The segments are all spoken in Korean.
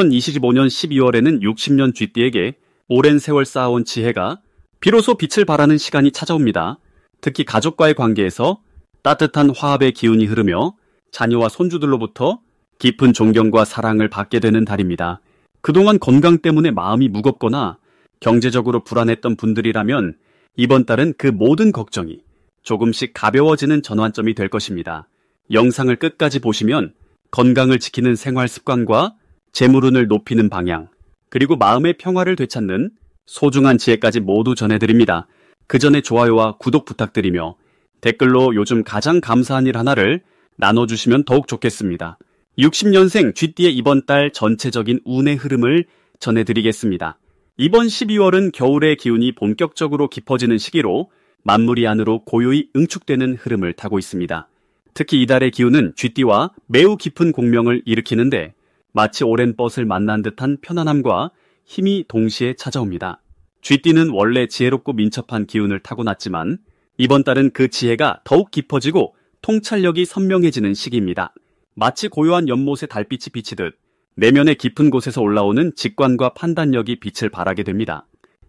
2025년 12월에는 60년 쥐띠에게 오랜 세월 쌓아온 지혜가 비로소 빛을 발하는 시간이 찾아옵니다. 특히 가족과의 관계에서 따뜻한 화합의 기운이 흐르며 자녀와 손주들로부터 깊은 존경과 사랑을 받게 되는 달입니다. 그동안 건강 때문에 마음이 무겁거나 경제적으로 불안했던 분들이라면 이번 달은 그 모든 걱정이 조금씩 가벼워지는 전환점이 될 것입니다. 영상을 끝까지 보시면 건강을 지키는 생활 습관과 재물운을 높이는 방향, 그리고 마음의 평화를 되찾는 소중한 지혜까지 모두 전해드립니다. 그 전에 좋아요와 구독 부탁드리며 댓글로 요즘 가장 감사한 일 하나를 나눠주시면 더욱 좋겠습니다. 60년생 쥐띠의 이번 달 전체적인 운의 흐름을 전해드리겠습니다. 이번 12월은 겨울의 기운이 본격적으로 깊어지는 시기로 만물이 안으로 고요히 응축되는 흐름을 타고 있습니다. 특히 이달의 기운은 쥐띠와 매우 깊은 공명을 일으키는데 마치 오랜 벗을 만난 듯한 편안함과 힘이 동시에 찾아옵니다. 쥐띠는 원래 지혜롭고 민첩한 기운을 타고났지만 이번 달은 그 지혜가 더욱 깊어지고 통찰력이 선명해지는 시기입니다. 마치 고요한 연못에 달빛이 비치듯 내면의 깊은 곳에서 올라오는 직관과 판단력이 빛을 발하게 됩니다.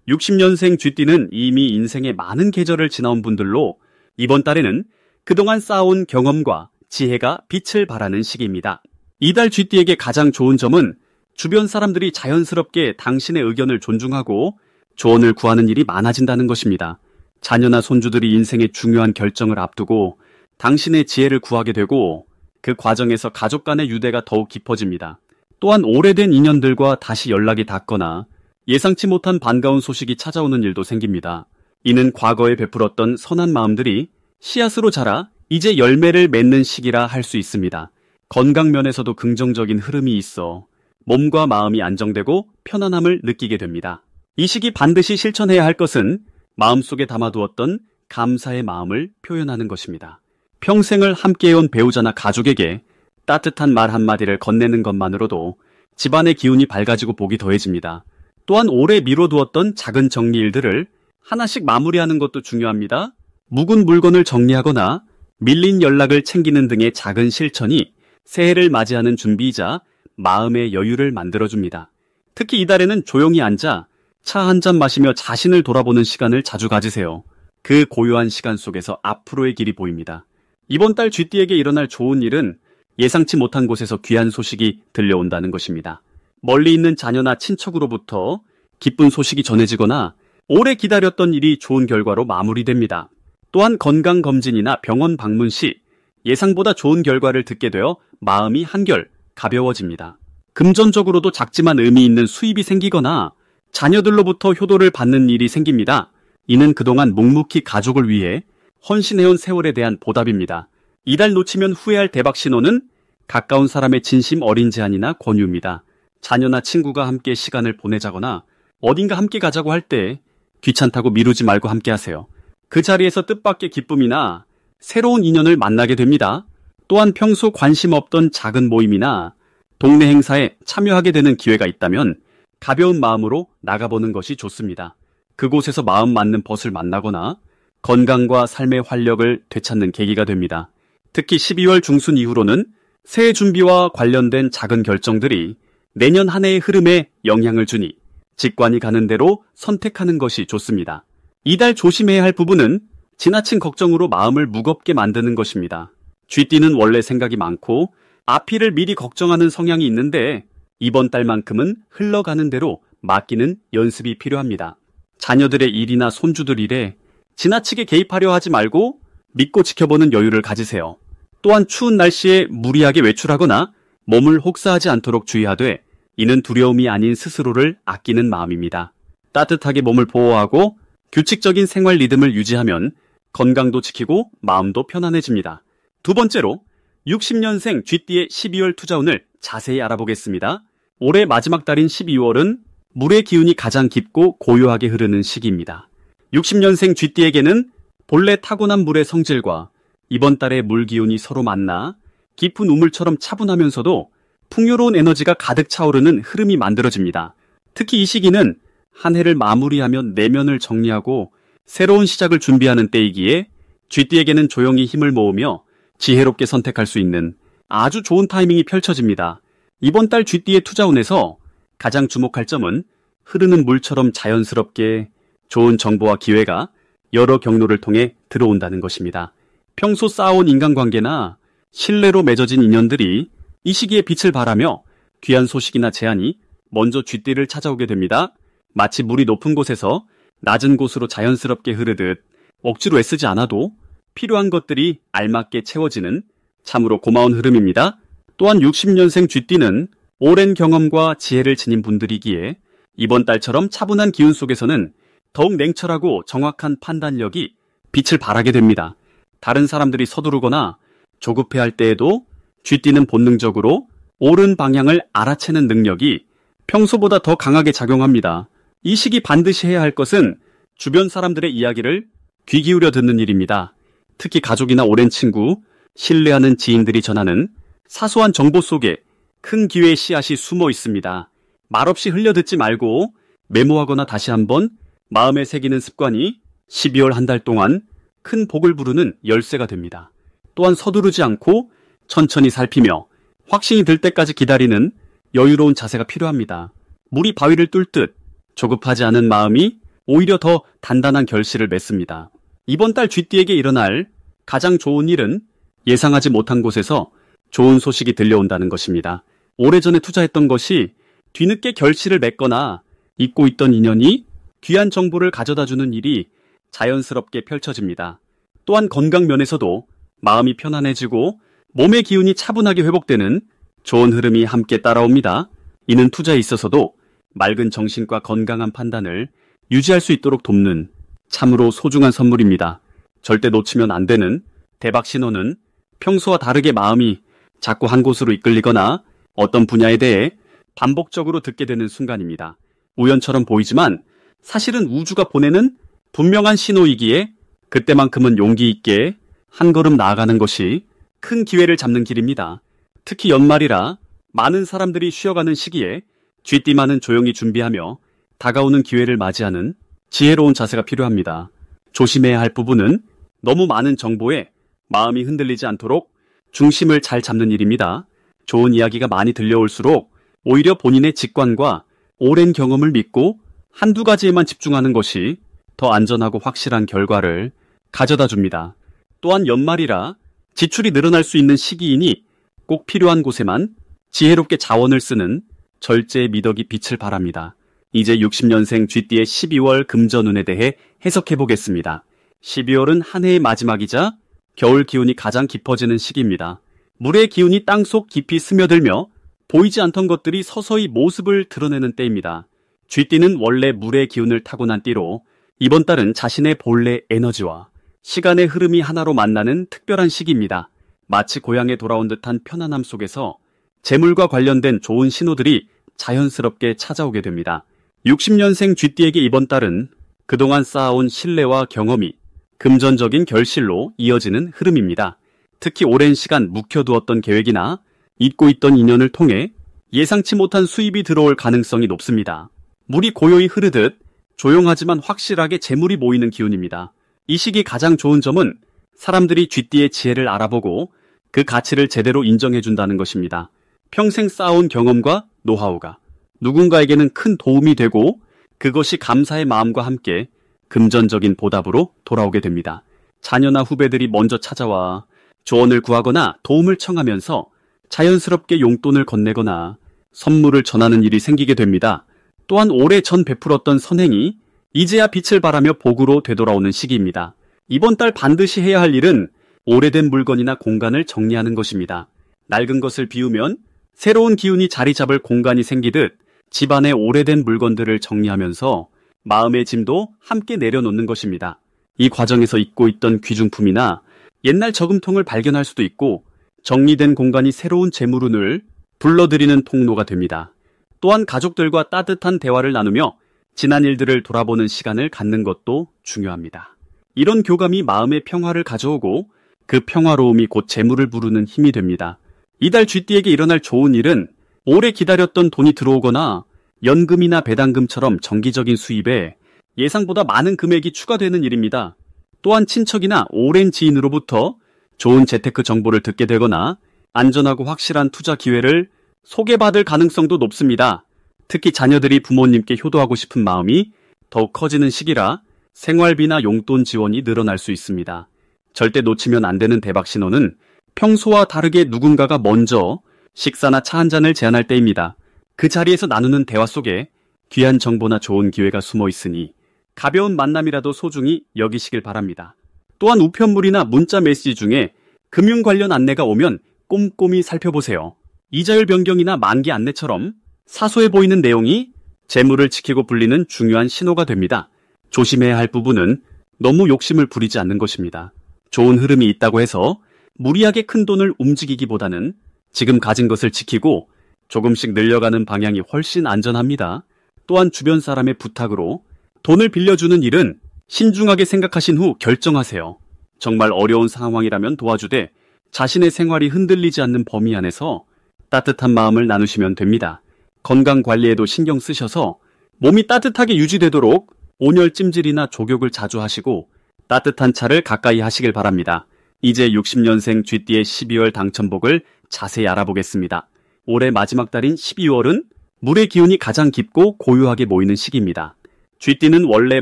60년생 쥐띠는 이미 인생의 많은 계절을 지나온 분들로 이번 달에는 그동안 쌓아온 경험과 지혜가 빛을 발하는 시기입니다. 이달 쥐띠에게 가장 좋은 점은 주변 사람들이 자연스럽게 당신의 의견을 존중하고 조언을 구하는 일이 많아진다는 것입니다. 자녀나 손주들이 인생의 중요한 결정을 앞두고 당신의 지혜를 구하게 되고 그 과정에서 가족 간의 유대가 더욱 깊어집니다. 또한 오래된 인연들과 다시 연락이 닿거나 예상치 못한 반가운 소식이 찾아오는 일도 생깁니다. 이는 과거에 베풀었던 선한 마음들이 씨앗으로 자라 이제 열매를 맺는 시기라 할 수 있습니다. 건강 면에서도 긍정적인 흐름이 있어 몸과 마음이 안정되고 편안함을 느끼게 됩니다. 이 시기 반드시 실천해야 할 것은 마음속에 담아두었던 감사의 마음을 표현하는 것입니다. 평생을 함께해온 배우자나 가족에게 따뜻한 말 한마디를 건네는 것만으로도 집안의 기운이 밝아지고 복이 더해집니다. 또한 오래 미뤄두었던 작은 정리 일들을 하나씩 마무리하는 것도 중요합니다. 묵은 물건을 정리하거나 밀린 연락을 챙기는 등의 작은 실천이 새해를 맞이하는 준비이자 마음의 여유를 만들어줍니다. 특히 이달에는 조용히 앉아 차 한 잔 마시며 자신을 돌아보는 시간을 자주 가지세요. 그 고요한 시간 속에서 앞으로의 길이 보입니다. 이번 달 쥐띠에게 일어날 좋은 일은 예상치 못한 곳에서 귀한 소식이 들려온다는 것입니다. 멀리 있는 자녀나 친척으로부터 기쁜 소식이 전해지거나 오래 기다렸던 일이 좋은 결과로 마무리됩니다. 또한 건강검진이나 병원 방문 시 예상보다 좋은 결과를 듣게 되어 마음이 한결 가벼워집니다. 금전적으로도 작지만 의미 있는 수입이 생기거나 자녀들로부터 효도를 받는 일이 생깁니다. 이는 그동안 묵묵히 가족을 위해 헌신해온 세월에 대한 보답입니다. 이달 놓치면 후회할 대박 신호는 가까운 사람의 진심 어린 제안이나 권유입니다. 자녀나 친구가 함께 시간을 보내자거나 어딘가 함께 가자고 할 때 귀찮다고 미루지 말고 함께 하세요. 그 자리에서 뜻밖의 기쁨이나 새로운 인연을 만나게 됩니다. 또한 평소 관심 없던 작은 모임이나 동네 행사에 참여하게 되는 기회가 있다면 가벼운 마음으로 나가보는 것이 좋습니다. 그곳에서 마음 맞는 벗을 만나거나 건강과 삶의 활력을 되찾는 계기가 됩니다. 특히 12월 중순 이후로는 새해 준비와 관련된 작은 결정들이 내년 한 해의 흐름에 영향을 주니 직관이 가는 대로 선택하는 것이 좋습니다. 이달 조심해야 할 부분은 지나친 걱정으로 마음을 무겁게 만드는 것입니다. 쥐띠는 원래 생각이 많고 앞일을 미리 걱정하는 성향이 있는데 이번 달만큼은 흘러가는 대로 맡기는 연습이 필요합니다. 자녀들의 일이나 손주들 일에 지나치게 개입하려 하지 말고 믿고 지켜보는 여유를 가지세요. 또한 추운 날씨에 무리하게 외출하거나 몸을 혹사하지 않도록 주의하되 이는 두려움이 아닌 스스로를 아끼는 마음입니다. 따뜻하게 몸을 보호하고 규칙적인 생활 리듬을 유지하면 건강도 지키고 마음도 편안해집니다. 두 번째로 60년생 쥐띠의 12월 투자운을 자세히 알아보겠습니다. 올해 마지막 달인 12월은 물의 기운이 가장 깊고 고요하게 흐르는 시기입니다. 60년생 쥐띠에게는 본래 타고난 물의 성질과 이번 달의 물 기운이 서로 만나 깊은 우물처럼 차분하면서도 풍요로운 에너지가 가득 차오르는 흐름이 만들어집니다. 특히 이 시기는 한 해를 마무리하며 내면을 정리하고 새로운 시작을 준비하는 때이기에 쥐띠에게는 조용히 힘을 모으며 지혜롭게 선택할 수 있는 아주 좋은 타이밍이 펼쳐집니다. 이번 달 쥐띠의 투자운에서 가장 주목할 점은 흐르는 물처럼 자연스럽게 좋은 정보와 기회가 여러 경로를 통해 들어온다는 것입니다. 평소 쌓아온 인간관계나 신뢰로 맺어진 인연들이 이 시기에 빛을 발하며 귀한 소식이나 제안이 먼저 쥐띠를 찾아오게 됩니다. 마치 물이 높은 곳에서 낮은 곳으로 자연스럽게 흐르듯 억지로 애쓰지 않아도 필요한 것들이 알맞게 채워지는 참으로 고마운 흐름입니다. 또한 60년생 쥐띠는 오랜 경험과 지혜를 지닌 분들이기에 이번 달처럼 차분한 기운 속에서는 더욱 냉철하고 정확한 판단력이 빛을 발하게 됩니다. 다른 사람들이 서두르거나 조급해할 때에도 쥐띠는 본능적으로 옳은 방향을 알아채는 능력이 평소보다 더 강하게 작용합니다. 이 시기 반드시 해야 할 것은 주변 사람들의 이야기를 귀 기울여 듣는 일입니다. 특히 가족이나 오랜 친구, 신뢰하는 지인들이 전하는 사소한 정보 속에 큰 기회의 씨앗이 숨어 있습니다. 말없이 흘려듣지 말고 메모하거나 다시 한번 마음에 새기는 습관이 12월 한 달 동안 큰 복을 부르는 열쇠가 됩니다. 또한 서두르지 않고 천천히 살피며 확신이 들 때까지 기다리는 여유로운 자세가 필요합니다. 물이 바위를 뚫듯 조급하지 않은 마음이 오히려 더 단단한 결실을 맺습니다. 이번 달 쥐띠에게 일어날 가장 좋은 일은 예상하지 못한 곳에서 좋은 소식이 들려온다는 것입니다. 오래전에 투자했던 것이 뒤늦게 결실을 맺거나 잊고 있던 인연이 귀한 정보를 가져다주는 일이 자연스럽게 펼쳐집니다. 또한 건강 면에서도 마음이 편안해지고 몸의 기운이 차분하게 회복되는 좋은 흐름이 함께 따라옵니다. 이는 투자에 있어서도 맑은 정신과 건강한 판단을 유지할 수 있도록 돕는 참으로 소중한 선물입니다. 절대 놓치면 안 되는 대박 신호는 평소와 다르게 마음이 자꾸 한 곳으로 이끌리거나 어떤 분야에 대해 반복적으로 듣게 되는 순간입니다. 우연처럼 보이지만 사실은 우주가 보내는 분명한 신호이기에 그때만큼은 용기 있게 한 걸음 나아가는 것이 큰 기회를 잡는 길입니다. 특히 연말이라 많은 사람들이 쉬어가는 시기에 쥐띠만은 조용히 준비하며 다가오는 기회를 맞이하는 지혜로운 자세가 필요합니다. 조심해야 할 부분은 너무 많은 정보에 마음이 흔들리지 않도록 중심을 잘 잡는 일입니다. 좋은 이야기가 많이 들려올수록 오히려 본인의 직관과 오랜 경험을 믿고 한두 가지에만 집중하는 것이 더 안전하고 확실한 결과를 가져다 줍니다. 또한 연말이라 지출이 늘어날 수 있는 시기이니 꼭 필요한 곳에만 지혜롭게 자원을 쓰는 절제의 미덕이 빛을 발합니다. 이제 60년생 쥐띠의 12월 금전운에 대해 해석해 보겠습니다. 12월은 한 해의 마지막이자 겨울 기운이 가장 깊어지는 시기입니다. 물의 기운이 땅속 깊이 스며들며 보이지 않던 것들이 서서히 모습을 드러내는 때입니다. 쥐띠는 원래 물의 기운을 타고난 띠로 이번 달은 자신의 본래 에너지와 시간의 흐름이 하나로 만나는 특별한 시기입니다. 마치 고향에 돌아온 듯한 편안함 속에서 재물과 관련된 좋은 신호들이 자연스럽게 찾아오게 됩니다. 60년생 쥐띠에게 이번 달은 그동안 쌓아온 신뢰와 경험이 금전적인 결실로 이어지는 흐름입니다. 특히 오랜 시간 묵혀두었던 계획이나 잊고 있던 인연을 통해 예상치 못한 수입이 들어올 가능성이 높습니다. 물이 고요히 흐르듯 조용하지만 확실하게 재물이 모이는 기운입니다. 이 시기 가장 좋은 점은 사람들이 쥐띠의 지혜를 알아보고 그 가치를 제대로 인정해준다는 것입니다. 평생 쌓아온 경험과 노하우가 누군가에게는 큰 도움이 되고 그것이 감사의 마음과 함께 금전적인 보답으로 돌아오게 됩니다. 자녀나 후배들이 먼저 찾아와 조언을 구하거나 도움을 청하면서 자연스럽게 용돈을 건네거나 선물을 전하는 일이 생기게 됩니다. 또한 오래전 베풀었던 선행이 이제야 빛을 발하며 복으로 되돌아오는 시기입니다. 이번 달 반드시 해야 할 일은 오래된 물건이나 공간을 정리하는 것입니다. 낡은 것을 비우면 새로운 기운이 자리 잡을 공간이 생기듯 집안의 오래된 물건들을 정리하면서 마음의 짐도 함께 내려놓는 것입니다. 이 과정에서 잊고 있던 귀중품이나 옛날 저금통을 발견할 수도 있고 정리된 공간이 새로운 재물운을 불러들이는 통로가 됩니다. 또한 가족들과 따뜻한 대화를 나누며 지난 일들을 돌아보는 시간을 갖는 것도 중요합니다. 이런 교감이 마음의 평화를 가져오고 그 평화로움이 곧 재물을 부르는 힘이 됩니다. 이달 쥐띠에게 일어날 좋은 일은 오래 기다렸던 돈이 들어오거나 연금이나 배당금처럼 정기적인 수입에 예상보다 많은 금액이 추가되는 일입니다. 또한 친척이나 오랜 지인으로부터 좋은 재테크 정보를 듣게 되거나 안전하고 확실한 투자 기회를 소개받을 가능성도 높습니다. 특히 자녀들이 부모님께 효도하고 싶은 마음이 더욱 커지는 시기라 생활비나 용돈 지원이 늘어날 수 있습니다. 절대 놓치면 안 되는 대박 신호는 평소와 다르게 누군가가 먼저 식사나 차 한 잔을 제안할 때입니다. 그 자리에서 나누는 대화 속에 귀한 정보나 좋은 기회가 숨어 있으니 가벼운 만남이라도 소중히 여기시길 바랍니다. 또한 우편물이나 문자 메시지 중에 금융 관련 안내가 오면 꼼꼼히 살펴보세요. 이자율 변경이나 만기 안내처럼 사소해 보이는 내용이 재물을 지키고 불리는 중요한 신호가 됩니다. 조심해야 할 부분은 너무 욕심을 부리지 않는 것입니다. 좋은 흐름이 있다고 해서 무리하게 큰 돈을 움직이기보다는 지금 가진 것을 지키고 조금씩 늘려가는 방향이 훨씬 안전합니다. 또한 주변 사람의 부탁으로 돈을 빌려주는 일은 신중하게 생각하신 후 결정하세요. 정말 어려운 상황이라면 도와주되 자신의 생활이 흔들리지 않는 범위 안에서 따뜻한 마음을 나누시면 됩니다. 건강 관리에도 신경 쓰셔서 몸이 따뜻하게 유지되도록 온열 찜질이나 족욕을 자주 하시고 따뜻한 차를 가까이 하시길 바랍니다. 이제 60년생 쥐띠의 12월 당첨복을 자세히 알아보겠습니다. 올해 마지막 달인 12월은 물의 기운이 가장 깊고 고요하게 모이는 시기입니다. 쥐띠는 원래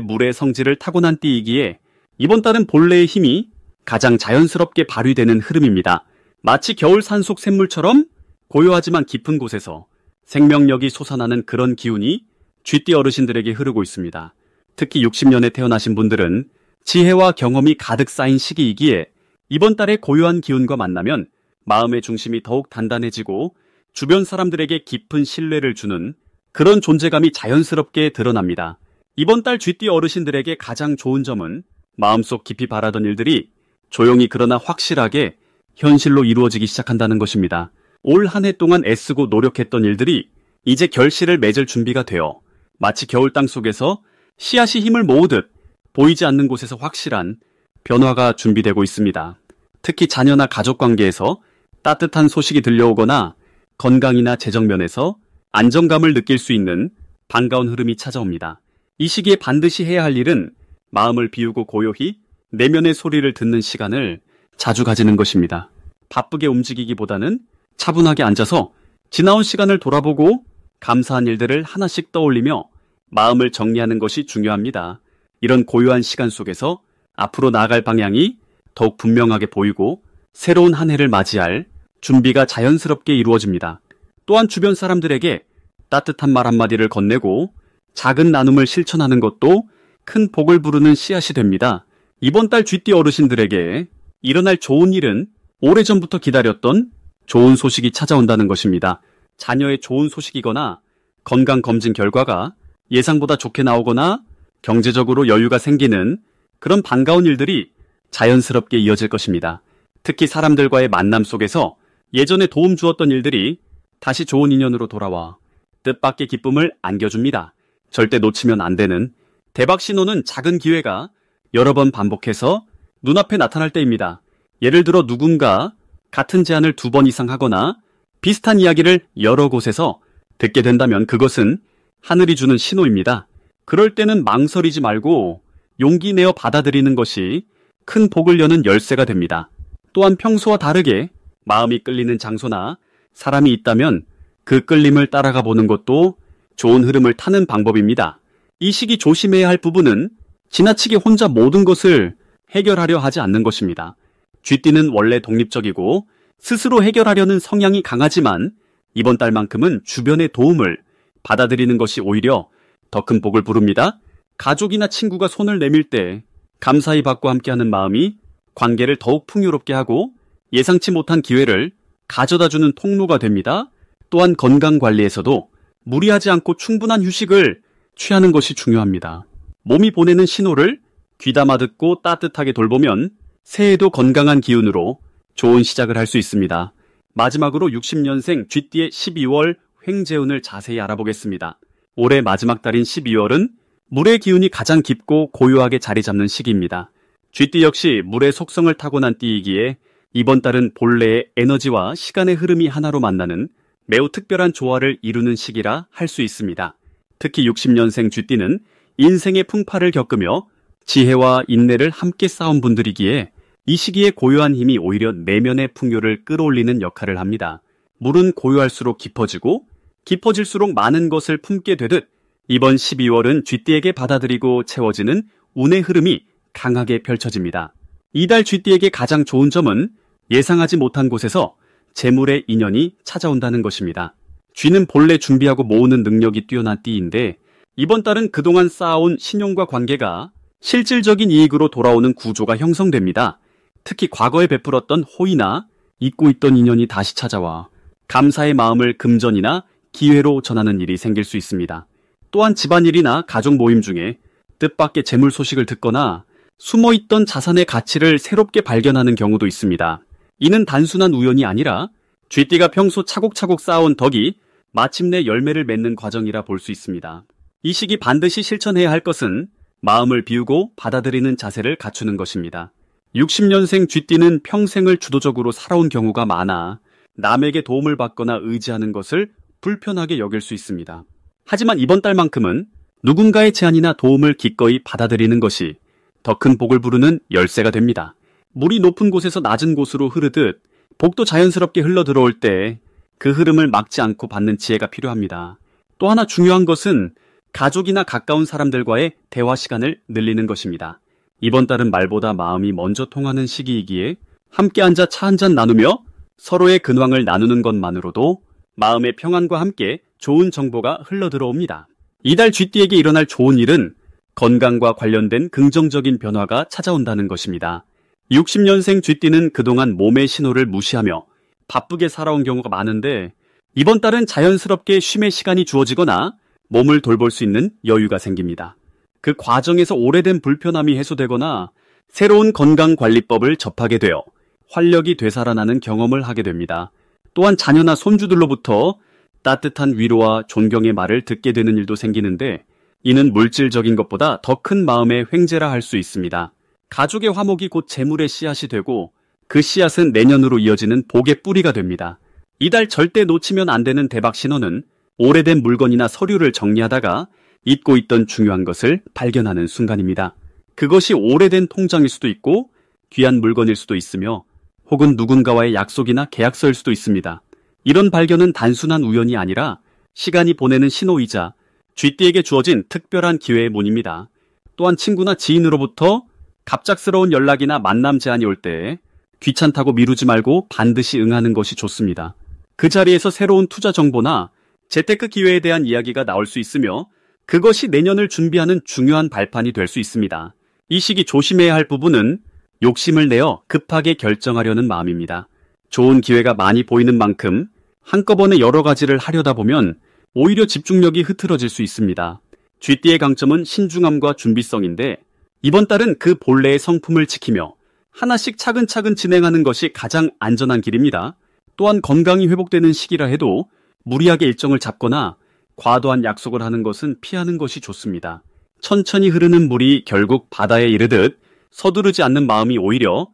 물의 성질을 타고난 띠이기에 이번 달은 본래의 힘이 가장 자연스럽게 발휘되는 흐름입니다. 마치 겨울 산속 샘물처럼 고요하지만 깊은 곳에서 생명력이 솟아나는 그런 기운이 쥐띠 어르신들에게 흐르고 있습니다. 특히 60년에 태어나신 분들은 지혜와 경험이 가득 쌓인 시기이기에 이번 달의 고요한 기운과 만나면 마음의 중심이 더욱 단단해지고 주변 사람들에게 깊은 신뢰를 주는 그런 존재감이 자연스럽게 드러납니다. 이번 달 쥐띠 어르신들에게 가장 좋은 점은 마음속 깊이 바라던 일들이 조용히 그러나 확실하게 현실로 이루어지기 시작한다는 것입니다. 올 한 해 동안 애쓰고 노력했던 일들이 이제 결실을 맺을 준비가 되어 마치 겨울 땅 속에서 씨앗이 힘을 모으듯 보이지 않는 곳에서 확실한 변화가 준비되고 있습니다. 특히 자녀나 가족 관계에서 따뜻한 소식이 들려오거나 건강이나 재정 면에서 안정감을 느낄 수 있는 반가운 흐름이 찾아옵니다. 이 시기에 반드시 해야 할 일은 마음을 비우고 고요히 내면의 소리를 듣는 시간을 자주 가지는 것입니다. 바쁘게 움직이기보다는 차분하게 앉아서 지나온 시간을 돌아보고 감사한 일들을 하나씩 떠올리며 마음을 정리하는 것이 중요합니다. 이런 고요한 시간 속에서 앞으로 나아갈 방향이 더욱 분명하게 보이고 새로운 한 해를 맞이할 준비가 자연스럽게 이루어집니다. 또한 주변 사람들에게 따뜻한 말 한마디를 건네고 작은 나눔을 실천하는 것도 큰 복을 부르는 씨앗이 됩니다. 이번 달 쥐띠 어르신들에게 일어날 좋은 일은 오래전부터 기다렸던 좋은 소식이 찾아온다는 것입니다. 자녀의 좋은 소식이거나 건강검진 결과가 예상보다 좋게 나오거나 경제적으로 여유가 생기는 그런 반가운 일들이 자연스럽게 이어질 것입니다. 특히 사람들과의 만남 속에서 예전에 도움 주었던 일들이 다시 좋은 인연으로 돌아와 뜻밖의 기쁨을 안겨줍니다. 절대 놓치면 안 되는 대박 신호는 작은 기회가 여러 번 반복해서 눈앞에 나타날 때입니다. 예를 들어 누군가 같은 제안을 2번 이상 하거나 비슷한 이야기를 여러 곳에서 듣게 된다면 그것은 하늘이 주는 신호입니다. 그럴 때는 망설이지 말고 용기 내어 받아들이는 것이 큰 복을 여는 열쇠가 됩니다. 또한 평소와 다르게 마음이 끌리는 장소나 사람이 있다면 그 끌림을 따라가 보는 것도 좋은 흐름을 타는 방법입니다. 이 시기 조심해야 할 부분은 지나치게 혼자 모든 것을 해결하려 하지 않는 것입니다. 쥐띠는 원래 독립적이고 스스로 해결하려는 성향이 강하지만 이번 달만큼은 주변의 도움을 받아들이는 것이 오히려 더 큰 복을 부릅니다. 가족이나 친구가 손을 내밀 때 감사히 받고 함께하는 마음이 관계를 더욱 풍요롭게 하고 예상치 못한 기회를 가져다주는 통로가 됩니다. 또한 건강관리에서도 무리하지 않고 충분한 휴식을 취하는 것이 중요합니다. 몸이 보내는 신호를 귀담아 듣고 따뜻하게 돌보면 새해에도 건강한 기운으로 좋은 시작을 할 수 있습니다. 마지막으로 60년생 쥐띠의 12월 횡재운을 자세히 알아보겠습니다. 올해 마지막 달인 12월은 물의 기운이 가장 깊고 고요하게 자리 잡는 시기입니다. 쥐띠 역시 물의 속성을 타고난 띠이기에 이번 달은 본래의 에너지와 시간의 흐름이 하나로 만나는 매우 특별한 조화를 이루는 시기라 할 수 있습니다. 특히 60년생 쥐띠는 인생의 풍파를 겪으며 지혜와 인내를 함께 쌓은 분들이기에 이 시기에 고요한 힘이 오히려 내면의 풍요를 끌어올리는 역할을 합니다. 물은 고요할수록 깊어지고 깊어질수록 많은 것을 품게 되듯 이번 12월은 쥐띠에게 받아들이고 채워지는 운의 흐름이 강하게 펼쳐집니다. 이달 쥐띠에게 가장 좋은 점은 예상하지 못한 곳에서 재물의 인연이 찾아온다는 것입니다. 쥐는 본래 준비하고 모으는 능력이 뛰어난 띠인데 이번 달은 그동안 쌓아온 신용과 관계가 실질적인 이익으로 돌아오는 구조가 형성됩니다. 특히 과거에 베풀었던 호의나 잊고 있던 인연이 다시 찾아와 감사의 마음을 금전이나 기회로 전하는 일이 생길 수 있습니다. 또한 집안일이나 가족 모임 중에 뜻밖의 재물 소식을 듣거나 숨어있던 자산의 가치를 새롭게 발견하는 경우도 있습니다. 이는 단순한 우연이 아니라 쥐띠가 평소 차곡차곡 쌓아온 덕이 마침내 열매를 맺는 과정이라 볼 수 있습니다. 이 시기 반드시 실천해야 할 것은 마음을 비우고 받아들이는 자세를 갖추는 것입니다. 60년생 쥐띠는 평생을 주도적으로 살아온 경우가 많아 남에게 도움을 받거나 의지하는 것을 불편하게 여길 수 있습니다. 하지만 이번 달만큼은 누군가의 제안이나 도움을 기꺼이 받아들이는 것이 더 큰 복을 부르는 열쇠가 됩니다. 물이 높은 곳에서 낮은 곳으로 흐르듯 복도 자연스럽게 흘러들어올 때 그 흐름을 막지 않고 받는 지혜가 필요합니다. 또 하나 중요한 것은 가족이나 가까운 사람들과의 대화 시간을 늘리는 것입니다. 이번 달은 말보다 마음이 먼저 통하는 시기이기에 함께 앉아 차 한잔 나누며 서로의 근황을 나누는 것만으로도 마음의 평안과 함께 좋은 정보가 흘러들어옵니다. 이달 쥐띠에게 일어날 좋은 일은 건강과 관련된 긍정적인 변화가 찾아온다는 것입니다. 60년생 쥐띠는 그동안 몸의 신호를 무시하며 바쁘게 살아온 경우가 많은데 이번 달은 자연스럽게 쉼의 시간이 주어지거나 몸을 돌볼 수 있는 여유가 생깁니다. 그 과정에서 오래된 불편함이 해소되거나 새로운 건강관리법을 접하게 되어 활력이 되살아나는 경험을 하게 됩니다. 또한 자녀나 손주들로부터 따뜻한 위로와 존경의 말을 듣게 되는 일도 생기는데 이는 물질적인 것보다 더 큰 마음의 횡재라 할 수 있습니다. 가족의 화목이 곧 재물의 씨앗이 되고 그 씨앗은 내년으로 이어지는 복의 뿌리가 됩니다. 이달 절대 놓치면 안 되는 대박 신호는 오래된 물건이나 서류를 정리하다가 잊고 있던 중요한 것을 발견하는 순간입니다. 그것이 오래된 통장일 수도 있고 귀한 물건일 수도 있으며 혹은 누군가와의 약속이나 계약서일 수도 있습니다. 이런 발견은 단순한 우연이 아니라 시간이 보내는 신호이자 쥐띠에게 주어진 특별한 기회의 문입니다. 또한 친구나 지인으로부터 갑작스러운 연락이나 만남 제안이 올 때 귀찮다고 미루지 말고 반드시 응하는 것이 좋습니다. 그 자리에서 새로운 투자 정보나 재테크 기회에 대한 이야기가 나올 수 있으며 그것이 내년을 준비하는 중요한 발판이 될 수 있습니다. 이 시기 조심해야 할 부분은 욕심을 내어 급하게 결정하려는 마음입니다. 좋은 기회가 많이 보이는 만큼 한꺼번에 여러 가지를 하려다 보면 오히려 집중력이 흐트러질 수 있습니다. 쥐띠의 강점은 신중함과 준비성인데 이번 달은 그 본래의 성품을 지키며 하나씩 차근차근 진행하는 것이 가장 안전한 길입니다. 또한 건강이 회복되는 시기라 해도 무리하게 일정을 잡거나 과도한 약속을 하는 것은 피하는 것이 좋습니다. 천천히 흐르는 물이 결국 바다에 이르듯 서두르지 않는 마음이 오히려